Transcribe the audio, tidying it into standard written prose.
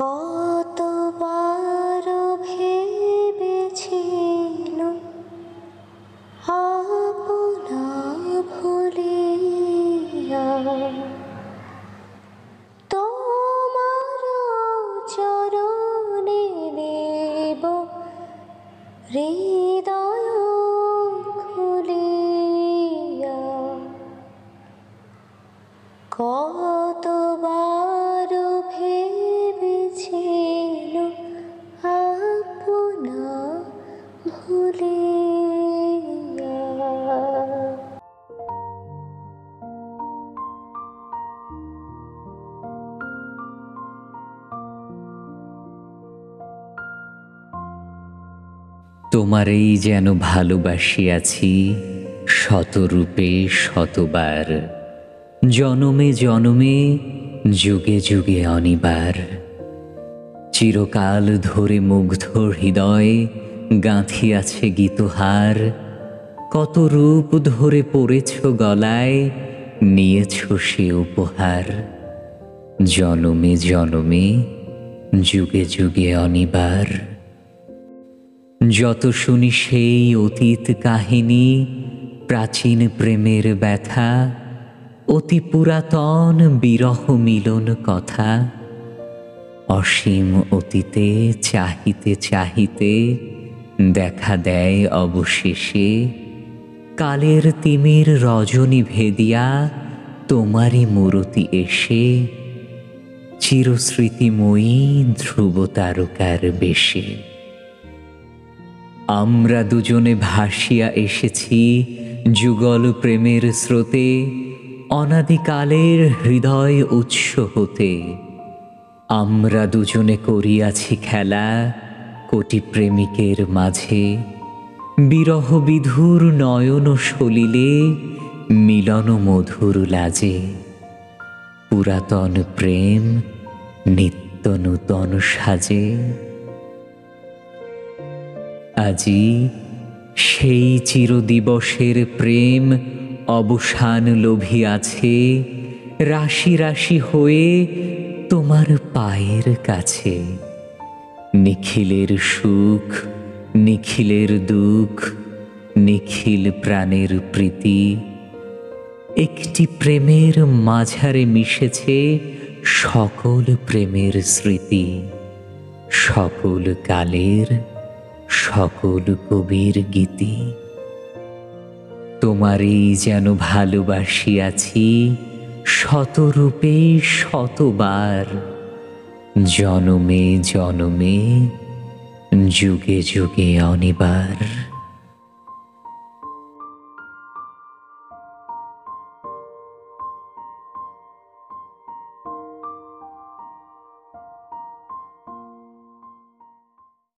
কতবার ভেবেছিল আপনা ভুলিয়া তোমার চরণে দেব হৃদয় খুলিয়া। কতবার ভেবেছিল আপনা ভুলিয়া। তোমারেই যেন ভালোবাসিয়াছি শতরূপে শতবার, জনমে জনমে যুগে যুগে অনিবার। চিরকাল ধরে মুগ্ধ হৃদয় গাঁথিয়াছে গীতহার, কত রূপ ধরে পড়েছ গলায় নিয়েছ সে উপহার। জনমে জনমে যুগে যুগে অনিবার। যত শুনি সেই অতীত কাহিনী, প্রাচীন প্রেমের ব্যথা, অতি পুরাতন বিরহ মিলন কথা। অসীম অতীতে চাহিতে চাহিতে দেখা দেয় অবশেষে কালের তিমির রজনী ভেদিয়া তোমারই মূরতি এসে, চিরস্মৃতিময়ী ধ্রুব তারকার বেশে। আমরা দুজনে ভাসিয়া এসেছি যুগল প্রেমের স্রোতে, অনাদিকালের হৃদয় উৎস হতে। আমরা দুজনে করিয়াছি খেলা কোটি প্রেমিকের মাঝে, বিরহ বিধুর নয়ন সলিলে মিলন মধুর লাজে। পুরাতন প্রেম নিত্য নূতন সাজে। আজি সেই চিরদিবসের প্রেম অবসান লোভিয়াছে, রাশি রাশি হয়ে তোমার পায়ের কাছে। নিখিলের সুখ নিখিলের দুঃখ, নিখিল প্রাণের প্রীতি, একটি প্রেমের মাঝারে মিশেছে সকল প্রেমের স্মৃতি। সকল কালের সকল কবির গীতি। তোমারই যেন ভালোবাসিয়াছি শতরূপে শতবার, জনমে জনমে যুগে যুগে অনিবার।